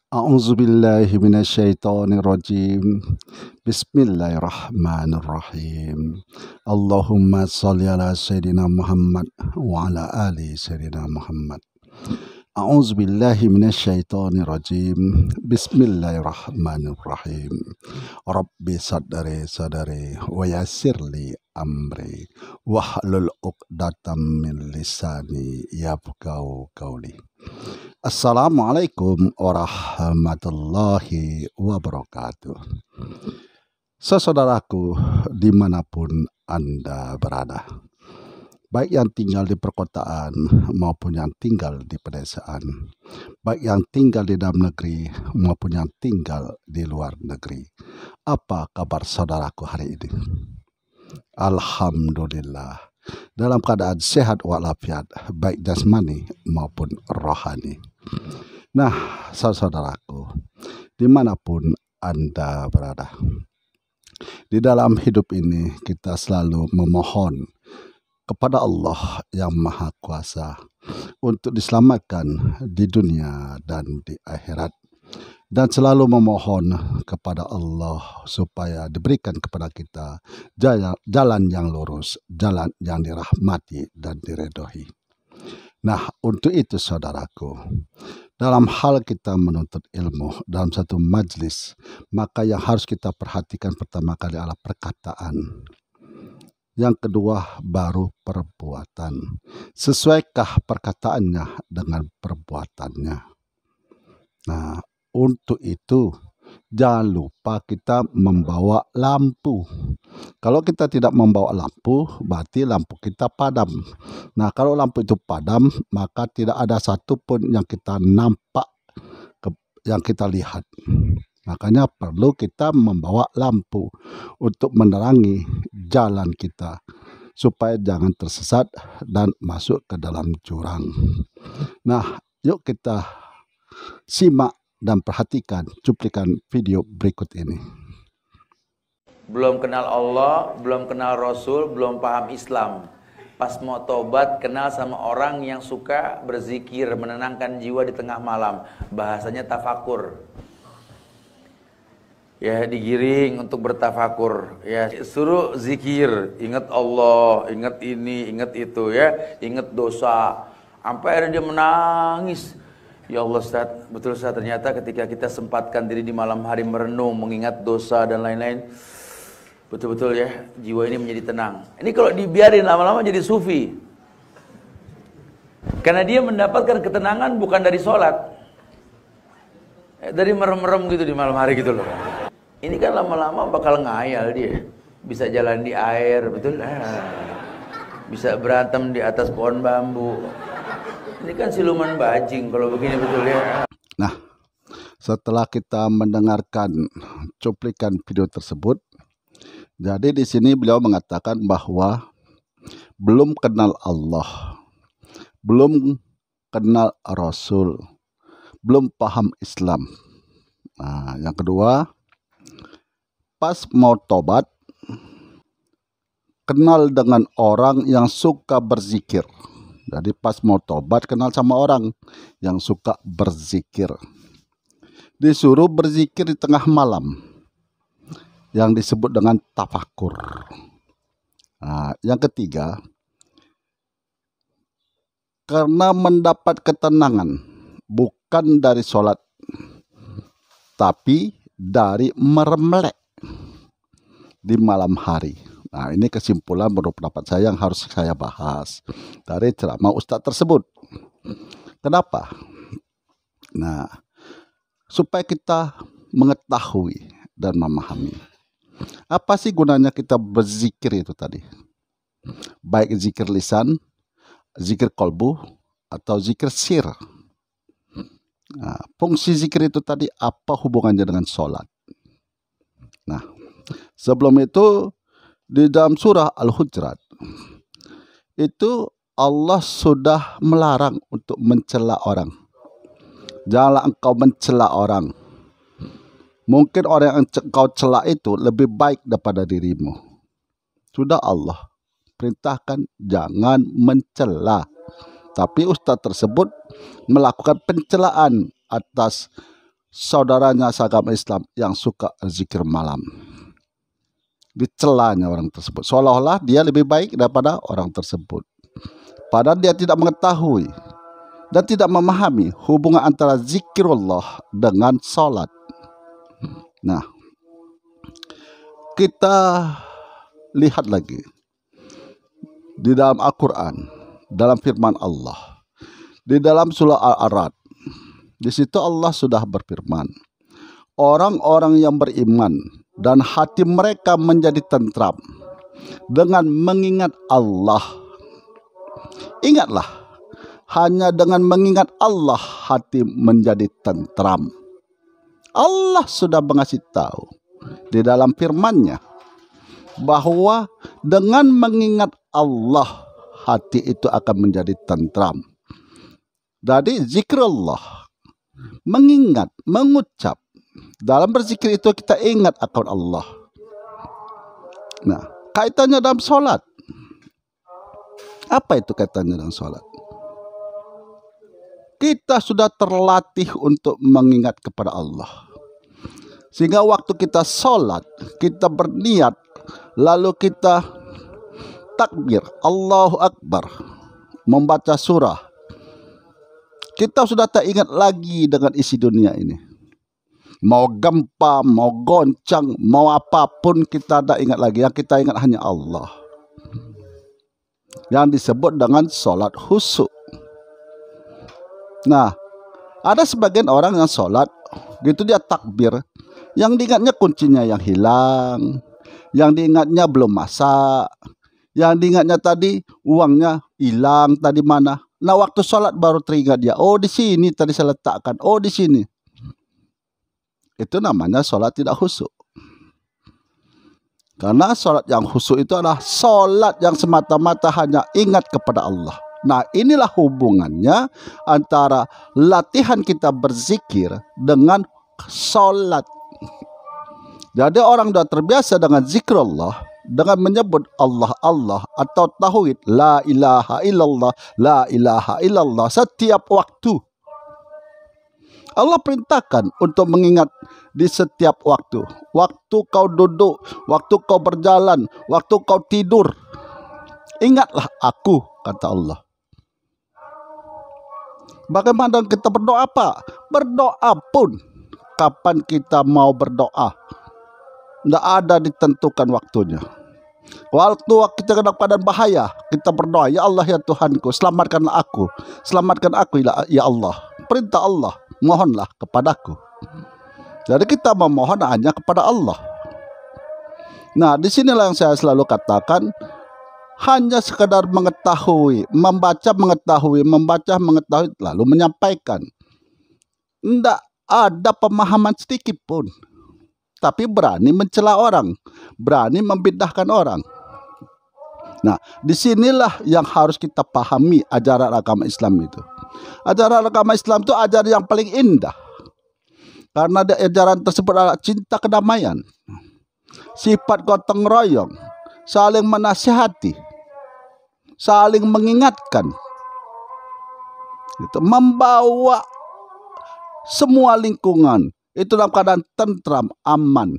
A'udzubillahi minasyaitonirrajim. Bismillahirrahmanirrahim. Allahumma shalli ala sayyidina Muhammad wa ala ali sayyidina Muhammad. A'udzubillahi minasyaitonirrajim. Bismillahirrahmanirrahim. Rabbi sadari wa yassirli amri wahlul 'uqdatam min lisani yafqahu qawli. Assalamualaikum warahmatullahi wabarakatuh. Saudaraku dimanapun Anda berada, baik yang tinggal di perkotaan maupun yang tinggal di pedesaan, baik yang tinggal di dalam negeri maupun yang tinggal di luar negeri. Apa kabar saudaraku hari ini? Alhamdulillah, dalam keadaan sehat walafiat, baik jasmani maupun rohani. Nah, saudaraku, dimanapun Anda berada, di dalam hidup ini kita selalu memohon kepada Allah yang Maha Kuasa untuk diselamatkan di dunia dan di akhirat, dan selalu memohon kepada Allah supaya diberikan kepada kita jalan yang lurus, jalan yang dirahmati dan diredoi. Nah, untuk itu saudaraku, dalam hal kita menuntut ilmu dalam satu majlis, maka yang harus kita perhatikan pertama kali adalah perkataan. Yang kedua baru perbuatan. Sesuaikah perkataannya dengan perbuatannya? Nah, untuk itu jangan lupa kita membawa lampu. Kalau kita tidak membawa lampu, berarti lampu kita padam. Nah, kalau lampu itu padam, maka tidak ada satupun yang kita nampak, yang kita lihat. Makanya perlu kita membawa lampu untuk menerangi jalan kita, supaya jangan tersesat dan masuk ke dalam jurang. Nah, yuk kita simak dan perhatikan cuplikan video berikut ini. Belum kenal Allah, belum kenal Rasul, belum paham Islam. Pas mau tobat, kenal sama orang yang suka berzikir, menenangkan jiwa di tengah malam. Bahasanya tafakur. Ya, digiring untuk bertafakur. Ya, suruh zikir, ingat Allah, ingat ini, ingat itu, ya, ingat dosa. Sampai akhirnya dia menangis. Ya Allah Ustaz, betul Ustaz, ternyata ketika kita sempatkan diri di malam hari merenung, mengingat dosa dan lain-lain, betul-betul ya, jiwa ini menjadi tenang. Ini kalau dibiarin lama-lama jadi sufi. Karena dia mendapatkan ketenangan bukan dari sholat, dari merem-merem gitu di malam hari gitu loh. Ini kan lama-lama bakal ngayal dia. Bisa jalan di air, betul? Bisa berantem di atas pohon bambu. Ini kan siluman bajing kalau begini, betul ya. Nah, setelah kita mendengarkan cuplikan video tersebut, jadi di sini beliau mengatakan bahwa belum kenal Allah, belum kenal Rasul, belum paham Islam. Nah, yang kedua, pas mau tobat, kenal dengan orang yang suka berzikir. Jadi pas mau tobat kenal sama orang yang suka berzikir. Disuruh berzikir di tengah malam, yang disebut dengan tafakur. Nah, yang ketiga, karena mendapat ketenangan bukan dari sholat, tapi dari meremlek di malam hari. Nah, ini kesimpulan menurut pendapat saya yang harus saya bahas dari ceramah Ustadz tersebut. Kenapa? Nah, supaya kita mengetahui dan memahami apa sih gunanya kita berzikir itu tadi. Baik zikir lisan, zikir kolbu, atau zikir sir. Nah, fungsi zikir itu tadi apa hubungannya dengan sholat? Nah, sebelum itu di dalam surah Al-Hujurat itu Allah sudah melarang untuk mencela orang. Janganlah engkau mencela orang. Mungkin orang yang engkau cela itu lebih baik daripada dirimu. Sudah Allah perintahkan jangan mencela. Tapi ustadz tersebut melakukan pencelaan atas saudaranya seagama Islam yang suka zikir malam. Dicelanya orang tersebut, seolah-olah dia lebih baik daripada orang tersebut. Padahal dia tidak mengetahui dan tidak memahami hubungan antara zikrullah dengan salat. Nah, kita lihat lagi di dalam Al-Quran, dalam firman Allah, di dalam surah Al-A'raf. Di situ Allah sudah berfirman, orang-orang yang beriman dan hati mereka menjadi tentram dengan mengingat Allah. Ingatlah, hanya dengan mengingat Allah hati menjadi tentram. Allah sudah mengasih tahu di dalam firman-Nya bahwa dengan mengingat Allah hati itu akan menjadi tentram. Jadi zikrullah, mengingat, mengucap. Dalam berzikir itu kita ingat akan Allah. Nah, kaitannya dalam sholat. Apa itu kaitannya dengan sholat? Kita sudah terlatih untuk mengingat kepada Allah. Sehingga waktu kita sholat, kita berniat, lalu kita takbir, Allahu Akbar, membaca surah. Kita sudah tak ingat lagi dengan isi dunia ini. Mau gempa, mau goncang, mau apapun kita tak ingat lagi. Yang kita ingat hanya Allah. Yang disebut dengan sholat khusyuk. Nah, ada sebagian orang yang sholat, gitu dia takbir, yang diingatnya kuncinya yang hilang, yang diingatnya belum masak, yang diingatnya tadi uangnya hilang tadi mana. Nah, waktu sholat baru teringat dia, oh di sini tadi saya letakkan, oh di sini. Itu namanya sholat tidak khusyuk. Karena sholat yang khusyuk itu adalah sholat yang semata-mata hanya ingat kepada Allah. Nah, inilah hubungannya antara latihan kita berzikir dengan sholat. Jadi orang sudah terbiasa dengan zikrullah, dengan menyebut Allah Allah atau tauhid la ilaha illallah, la ilaha illallah setiap waktu. Allah perintahkan untuk mengingat di setiap waktu. Waktu kau duduk, waktu kau berjalan, waktu kau tidur. Ingatlah aku, kata Allah. Bagaimana kita berdoa apa? Berdoa pun kapan kita mau berdoa. Tidak ada ditentukan waktunya. Waktu kita dalam keadaan bahaya, kita berdoa, ya Allah ya Tuhanku, selamatkanlah aku. Selamatkan aku ya Allah. Perintah Allah, mohonlah kepadaku. Jadi kita memohon hanya kepada Allah. Nah, disinilah yang saya selalu katakan, hanya sekedar mengetahui, membaca mengetahui, lalu menyampaikan. Tidak ada pemahaman sedikit pun. Tapi berani mencela orang, berani membidahkan orang. Nah, disinilah yang harus kita pahami ajaran agama Islam itu. Ajaran agama Islam itu ajaran yang paling indah. Karena ajaran tersebut adalah cinta kedamaian, sifat gotong royong, saling menasihati, saling mengingatkan, itu membawa semua lingkungan itu dalam keadaan tentram, aman.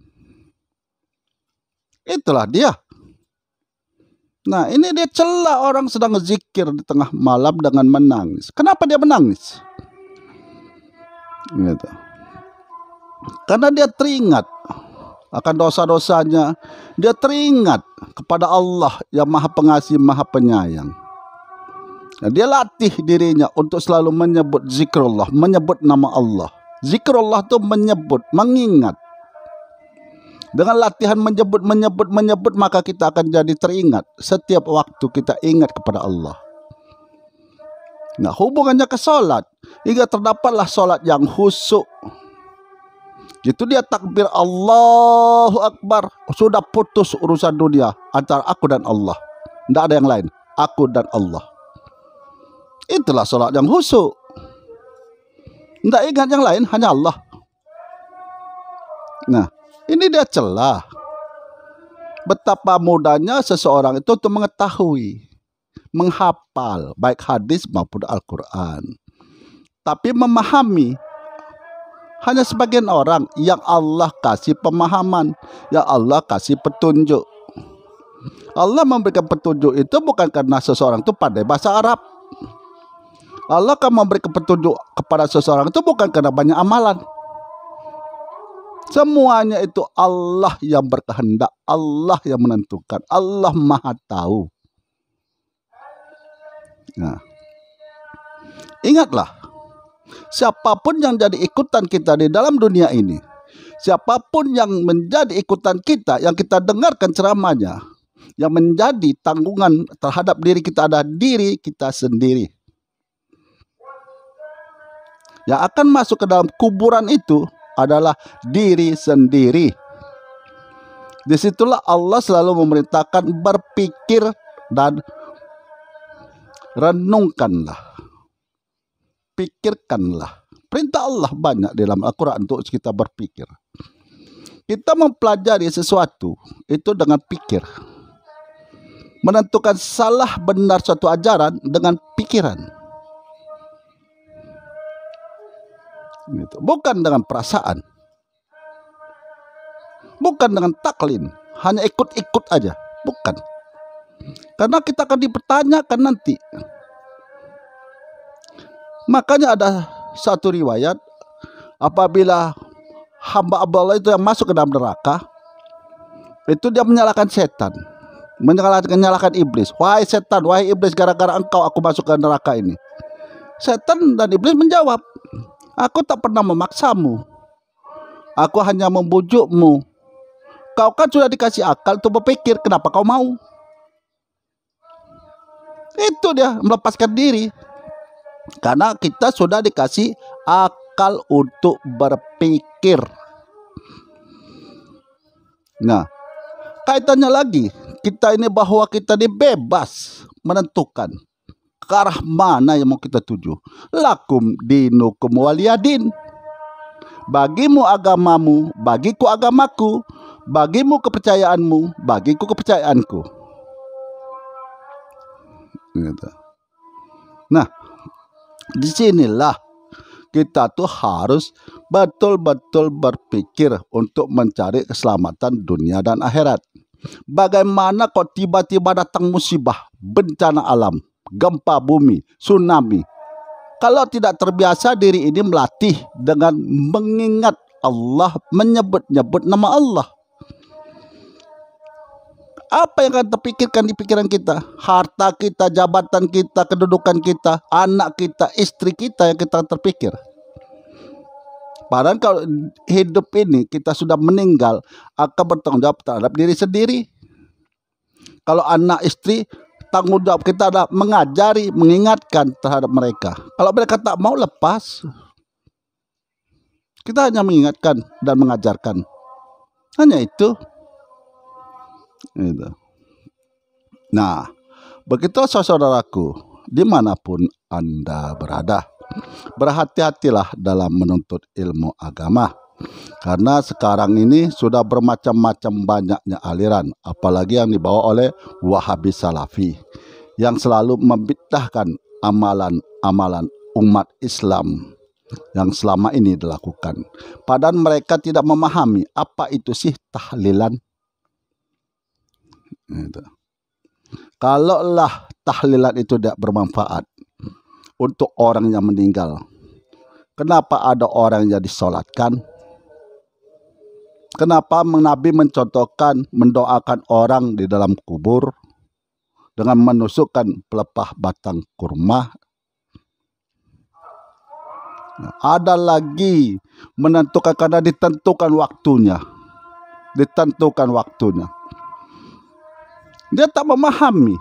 Itulah dia. Nah, ini dia celah orang sedang zikir di tengah malam dengan menangis. Kenapa dia menangis? Gitu. Karena dia teringat akan dosa-dosanya. Dia teringat kepada Allah yang Maha Pengasih, Maha Penyayang. Nah, dia latih dirinya untuk selalu menyebut zikrullah, menyebut nama Allah. Zikrullah itu menyebut, mengingat. Dengan latihan menyebut, maka kita akan jadi teringat. Setiap waktu kita ingat kepada Allah. Nah, hubungannya ke sholat. Hingga terdapatlah sholat yang khusyuk. Itu dia takbir Allahu Akbar. Sudah putus urusan dunia antara aku dan Allah. Tidak ada yang lain. Aku dan Allah. Itulah sholat yang khusyuk. Tidak ingat yang lain, hanya Allah. Nah, ini dia celah. Betapa mudahnya seseorang itu untuk mengetahui, menghafal, baik hadis maupun Al-Quran. Tapi memahami Hanya sebagian orang yang Allah kasih pemahaman, yang Allah kasih petunjuk. Allah memberikan petunjuk itu bukan karena seseorang itu pandai bahasa Arab. Allah akan memberikan petunjuk kepada seseorang itu bukan karena banyak amalan. Semuanya itu Allah yang berkehendak, Allah yang menentukan, Allah Maha Tahu. Nah, ingatlah, siapapun yang jadi ikutan kita di dalam dunia ini, siapapun yang menjadi ikutan kita, yang kita dengarkan ceramahnya, yang menjadi tanggungan terhadap diri kita adalah diri kita sendiri. Yang akan masuk ke dalam kuburan itu adalah diri sendiri. Disitulah Allah selalu memerintahkan berpikir dan renungkanlah, pikirkanlah. Perintah Allah banyak dalam Al-Quran untuk kita berpikir. Kita mempelajari sesuatu itu dengan pikir. Menentukan salah benar suatu ajaran dengan pikiran. Gitu. Bukan dengan perasaan, bukan dengan taklin, hanya ikut-ikut aja, bukan. Karena kita akan dipertanyakan nanti. Makanya ada satu riwayat, apabila hamba Allah itu yang masuk ke dalam neraka, itu dia menyalahkan setan, menyalahkan iblis. Wahai setan, wahai iblis, gara-gara engkau aku masuk ke neraka ini. Setan dan iblis menjawab, aku tak pernah memaksamu, aku hanya membujukmu. Kau kan sudah dikasih akal untuk berpikir, kenapa kau mau? Itu dia melepaskan diri. Karena kita sudah dikasih akal untuk berpikir. Nah, kaitannya lagi, kita ini bahwa kita ini bebas menentukan ke arah mana yang mau kita tuju. Lakum dinukum waliyadin. Bagimu agamamu, bagiku agamaku. Bagimu kepercayaanmu, bagiku kepercayaanku. Gitu. Nah, disinilah kita tuh harus betul-betul berpikir untuk mencari keselamatan dunia dan akhirat. Bagaimana kok tiba-tiba datang musibah, bencana alam, gempa bumi, tsunami. Kalau tidak terbiasa diri ini melatih dengan mengingat Allah, menyebut-nyebut nama Allah. Apa yang akan terpikirkan di pikiran kita? Harta kita, jabatan kita, kedudukan kita, anak kita, istri kita yang kita terpikir. Padahal kalau hidup ini kita sudah meninggal, akan bertanggung jawab terhadap diri sendiri. Kalau anak istri, tanggung jawab kita adalah mengajari, mengingatkan terhadap mereka. Kalau mereka tak mau, lepas. Kita hanya mengingatkan dan mengajarkan. Hanya itu. Gitu. Nah, begitu saudaraku, dimanapun Anda berada, berhati-hatilah dalam menuntut ilmu agama. Karena sekarang ini sudah bermacam-macam banyaknya aliran, apalagi yang dibawa oleh Wahabi Salafi, yang selalu membid'ahkan amalan-amalan umat Islam yang selama ini dilakukan. Padahal mereka tidak memahami apa itu sih tahlilan. Gitu. Kalaulah tahlilan itu tidak bermanfaat untuk orang yang meninggal, kenapa ada orang yang disolatkan? Kenapa Nabi mencontohkan mendoakan orang di dalam kubur dengan menusukkan pelepah batang kurma? Nah, ada lagi menentukan karena ditentukan waktunya. Dia tak memahami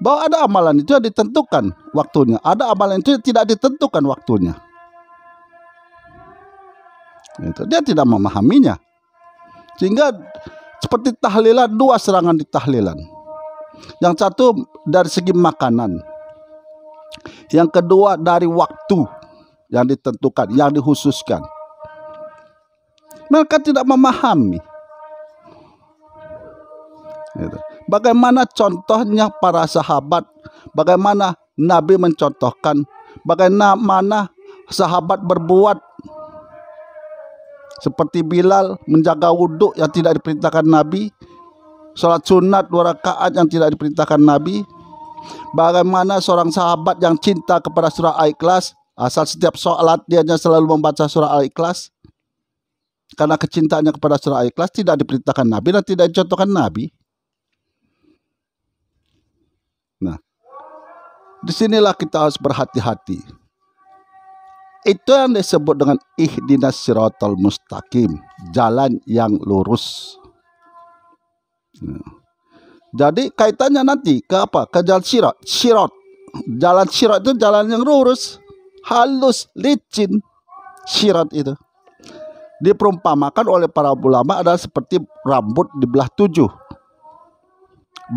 bahwa ada amalan itu yang ditentukan waktunya, ada amalan itu tidak ditentukan waktunya. Itu dia tidak memahaminya, sehingga seperti tahlilan, dua serangan di tahlilan. Yang satu dari segi makanan, yang kedua dari waktu yang ditentukan, yang dikhususkan. Mereka tidak memahami. Bagaimana contohnya para sahabat, bagaimana Nabi mencontohkan, bagaimana sahabat berbuat Seperti Bilal menjaga wudhu yang tidak diperintahkan Nabi, sholat sunat 2 rakaat yang tidak diperintahkan Nabi. Bagaimana seorang sahabat yang cinta kepada surah Al-Ikhlas, asal setiap sholat dia selalu membaca surah Al-Ikhlas. Karena kecintaannya kepada surah Al-Ikhlas tidak diperintahkan Nabi dan tidak dicontohkan Nabi. Nah, disinilah kita harus berhati-hati. Itu yang disebut dengan ihdinas siratal mustaqim, jalan yang lurus. Jadi kaitannya nanti ke apa? Ke jalan sirat. Jalan sirat itu jalan yang lurus, halus, licin. Sirat itu diperumpamakan oleh para ulama adalah seperti rambut dibelah 7.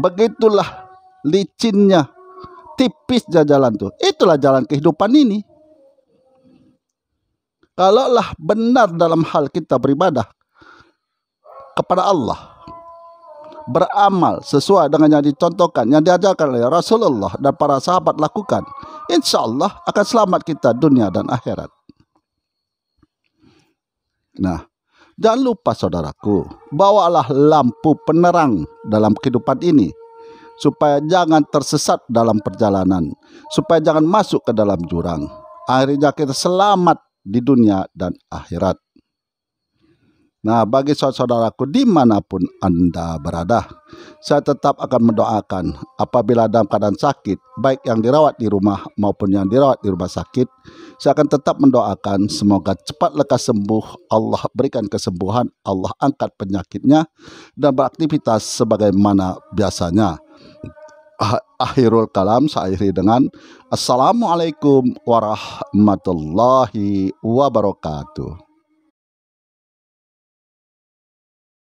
Begitulah licinnya, tipisnya jalan tuh. Itulah jalan kehidupan ini. Kalaulah benar dalam hal kita beribadah kepada Allah, beramal sesuai dengan yang dicontohkan, yang diajarkan oleh Rasulullah dan para sahabat lakukan, insya Allah akan selamat kita dunia dan akhirat. Nah, jangan lupa saudaraku, bawalah lampu penerang dalam kehidupan ini, supaya jangan tersesat dalam perjalanan, supaya jangan masuk ke dalam jurang. Akhirnya kita selamat di dunia dan akhirat. Nah, bagi saudaraku dimanapun Anda berada, saya tetap akan mendoakan apabila dalam keadaan sakit, baik yang dirawat di rumah maupun yang dirawat di rumah sakit, saya akan tetap mendoakan semoga cepat lekas sembuh, Allah berikan kesembuhan, Allah angkat penyakitnya, dan beraktivitas sebagaimana biasanya. Akhirul kalam, saya akhiri dengan Assalamualaikum warahmatullahi wabarakatuh.